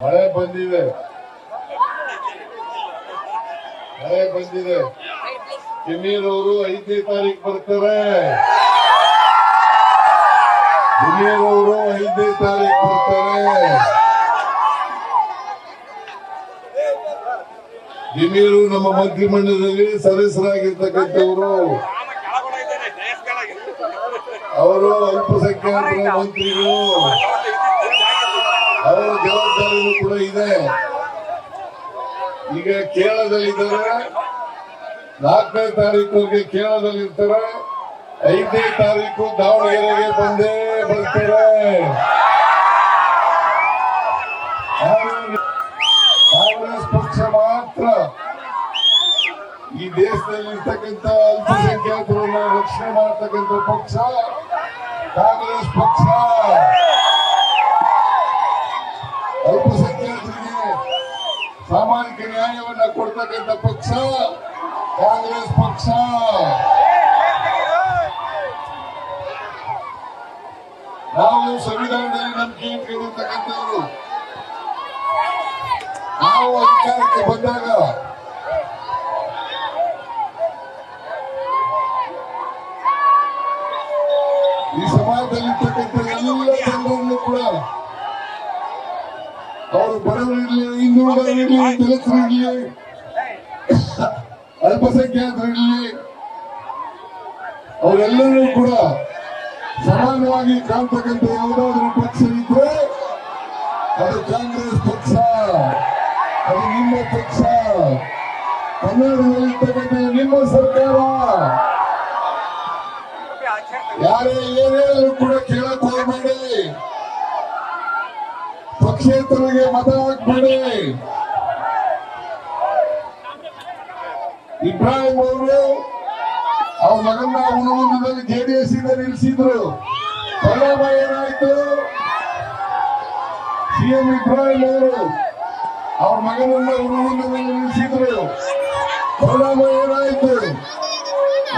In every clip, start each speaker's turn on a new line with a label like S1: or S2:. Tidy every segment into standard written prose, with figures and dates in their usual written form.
S1: ಮಳೆ ಬಂದಿದೆ ಕಿಮ್ಮೀರವರು 5ನೇ ತಾರೀಕು ಬರ್ತಾರೆ. ಕಿಮ್ಮೀರವರು 5ನೇ ತಾರೀಕು ಬರ್ತಾರೆ. ಕಿಮ್ಮೀರು ನಮ್ಮ ಮಂತ್ರಿಮಂಡಲದಲ್ಲಿ ಸದಸ್ಯರಾಗಿರ್ತಕ್ಕಂಥವರು. ಅವರು ಅಲ್ಪಸಂಖ್ಯಾತರ ಮಂತ್ರಿಗಳು. ಅವರ ಜವಾಬ್ದಾರಿನೂ ಕೂಡ ಇದೆ. ಈಗ ಕೇರಳದಲ್ಲಿದ್ದಾರೆ. 4ನೇ ತಾರೀಕಿಗೆ ಕೇರಳದಲ್ಲಿರ್ತಾರೆ. 5ನೇ ತಾರೀಕು ದಾವಣಗೆರೆಗೆ ಬಂದೇ ಬರ್ತಾರೆ. ಕಾಂಗ್ರೆಸ್ ಪಕ್ಷ ಮಾತ್ರ ಈ ದೇಶದಲ್ಲಿ ಇರ್ತಕ್ಕಂಥ ಅಲ್ಪಸಂಖ್ಯಾತರನ್ನ ರಕ್ಷಣೆ ಮಾಡತಕ್ಕಂಥ ಪಕ್ಷ ಕಾಂಗ್ರೆಸ್ ಪಕ್ಷ. ಅಲ್ಪಸಂಖ್ಯಾತರಿಗೆ ಸಾಮಾಜಿಕ ನ್ಯಾಯವನ್ನ ಕೊಡ್ತಕ್ಕಂಥ ಪಕ್ಷ ಕಾಂಗ್ರೆಸ್ ಪಕ್ಷ. ನಾವು ಸಂವಿಧಾನದಲ್ಲಿ ನಂಬಿಕೆ ಇಟ್ಟಿರ್ತಕ್ಕಂಥವ್ರು. ನಾವು ಅಧಿಕಾರಕ್ಕೆ ಬಂದಾಗ ಈ ಸಮಾಜದಲ್ಲಿರ್ತಕ್ಕಂಥ ಎಲ್ಲ ಜನರನ್ನು ಕೂಡ ಅವರು ಬಡವರಿರಲಿ, ಹಿಂದುಳಿದವರಿರಲಿ, ದಲಿತರಿರಲಿ, ಅಲ್ಪಸಂಖ್ಯಾತರಿರಲಿ, ಅವರೆಲ್ಲರೂ ಕೂಡ ಸಮಾನವಾಗಿ ಕಾಣ್ತಕ್ಕಂಥ ಯಾವುದಾದ್ರೂ ಪಕ್ಷ ಇದ್ರೆ ಅದು ಕಾಂಗ್ರೆಸ್ ಪಕ್ಷ, ಅದು ನಿಮ್ಮ ಪಕ್ಷ. ಕರ್ನಾಟಕದಲ್ಲಿರ್ತಕ್ಕಂಥ ನಿಮ್ಮ ಸರ್ಕಾರ. ಯಾರೇ ಏನೇ ಕೂಡ ಕೇಳಕ್ ಹೋಗಬೇಡಿ. ಪಕ್ಷೇತರಿಗೆ ಮತ ಹಾಕ್ಬೇಡಿ. ಇಬ್ರಾಹಿಂ ಅವರು ಅವ್ರ ಮಗನ ಹುಣಗುಂದದಲ್ಲಿ ಜೆಡಿಎಸ್ ಇಂದ ನಿಲ್ಲಿಸಿದ್ರು. ಪರಿಣಾಮ ಏನಾಯ್ತು? ಸಿಎಂ ಇಬ್ರಾಹಿಂ ಅವರು ಅವ್ರ ಮಗನನ್ನ ಹುಣಗುಂದದಲ್ಲಿ ನಿಲ್ಲಿಸಿದ್ರು. ಪರಿಣಾಮ ಏನಾಯ್ತು?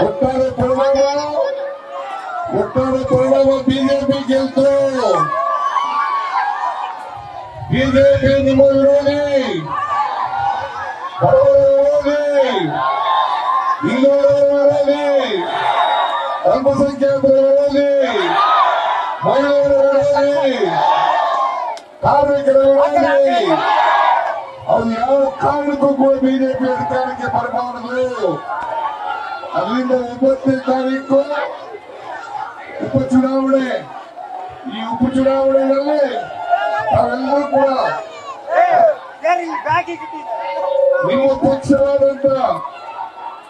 S1: ಒಟ್ಟಾರೆ ಪರಿಣಾಮ ಬಿಜೆಪಿ ಗೆಲ್ತು. ಬಿಜೆಪಿ ನಿಮ್ಮ ವಿರೋಧಿ, ವಿರೋಧಿ, ಅಲ್ಪಸಂಖ್ಯಾತರ ವಿರೋಧಿ, ಮಹಿಳೆಯರ ವಿರೋಧಿ, ಕಾರ್ಮಿಕರ ವಿರೋಧಿ. ಅದು ಯಾವ ಕಾರಣಕ್ಕೂ ಕೂಡ ಬಿಜೆಪಿ ಅಧಿಕಾರಕ್ಕೆ ಬರಬಾರದು. ಅಲ್ಲಿಂದ 9ನೇ ತಾರೀಕು ಉಪಚುನಾವಣೆ. ಈ ಉಪಚುನಾವಣೆಯಲ್ಲಿ ನಾವೆಲ್ಲರೂ ಕೂಡ ನಿಮ್ಮ ಪಕ್ಷವಾದಂತ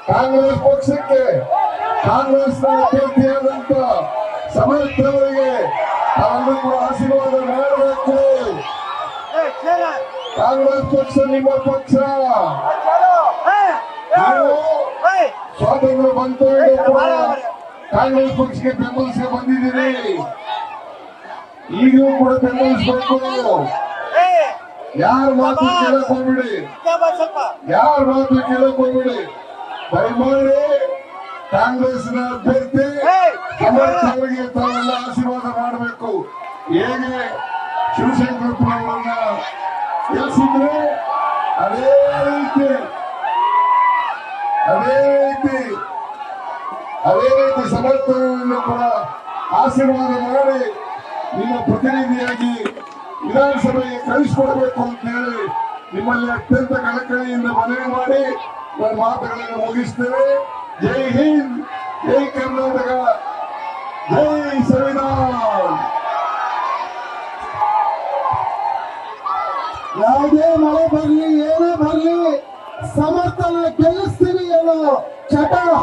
S1: ಕಾಂಗ್ರೆಸ್ ಪಕ್ಷಕ್ಕೆ ಕಾಂಗ್ರೆಸ್ನ ಅಭ್ಯರ್ಥಿಯಾದಂತ ಸಮರ್ಥವರಿಗೆ ನಾವೆಲ್ಲರೂ ಕೂಡ ಆಶೀರ್ವಾದ ಮಾಡಬೇಕು. ಕಾಂಗ್ರೆಸ್ ಪಕ್ಷ ನಿಮ್ಮ ಪಕ್ಷ. ನೀವು ಸ್ವಾತಂತ್ರ್ಯ ಬಂತು ಕೂಡ ಕಾಂಗ್ರೆಸ್ ಪಕ್ಷಕ್ಕೆ ಬೆಂಬಲಿಸಿ ಬಂದಿದ್ದೀರಿ. ಈಗಲೂ ಕೂಡ ಬೆಂಬಲಿಸಬೇಕು. ಯಾರ ಮಾತು ಕೇಳಕ್ ಹೋಗ್ಬಿಡಿ, ದಯಮಾಡಿ ಕಾಂಗ್ರೆಸ್ನ ಅಭ್ಯರ್ಥಿ ಸಮರ್ಥವರಿಗೆ ತಾವೆಲ್ಲ ಆಶೀರ್ವಾದ ಮಾಡಬೇಕು. ಹೇಗೆ ಶಿವಶಂಕರಪ್ಪನವರನ್ನ ಗೆಲ್ಲಿಸಿದ್ರೆ ಅದೇ ರೀತಿ ಸಮರ್ಥವನ್ನು ಕೂಡ ಆಶೀರ್ವಾದ ಮಾಡಿ ನಿಮ್ಮ ಪ್ರತಿನಿಧಿಯಾಗಿ ವಿಧಾನಸಭೆಗೆ ಕಳಿಸಿಕೊಡಬೇಕು ಅಂತ ಹೇಳಿ ನಿಮ್ಮಲ್ಲಿ ಅತ್ಯಂತ ಕಳಕಳಿಯಿಂದ ಮನವಿ ಮಾಡಿ ನನ್ನ ಮಾತುಗಳನ್ನು ಮುಗಿಸ್ತೇವೆ. ಜೈ ಹಿಂದ್, ಜೈ ಕರ್ನಾಟಕ, ಜೈ ಸಂವಿಧಾನ.
S2: ಯಾವುದೇ ಮಳೆ ಬರಲಿ, ಏನೇ ಬರಲಿ, ಸಮರ್ಥನ ಗೆಲ್ಲಿಸ್ತೀವಿ ಅನ್ನೋ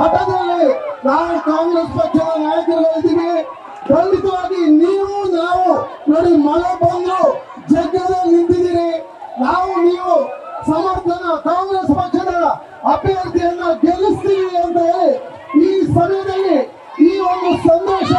S2: ಹಠದಲ್ಲಿ ನಾವು ಕಾಂಗ್ರೆಸ್ ಪಕ್ಷದ ನಾಯಕರುಗಳಿದ್ದೀವಿ. ಖಂಡಿತವಾಗಿ ನೀವು ನಾವು ನೋಡಿ, ಮಳೆ ಬಂದು ಜಗ್ಗದಲ್ಲಿ ನಿಂತಿದ್ದೀರಿ. ನೀವು ಸಮರ್ಥನ ಕಾಂಗ್ರೆಸ್ ಪಕ್ಷದ ಅಭ್ಯರ್ಥಿಯನ್ನ ಗೆಲ್ಲಿಸ್ತೀವಿ ಅಂತ ಹೇಳಿ ಈ ಸಮಯದಲ್ಲಿ ಈ ಒಂದು ಸಂದೇಶ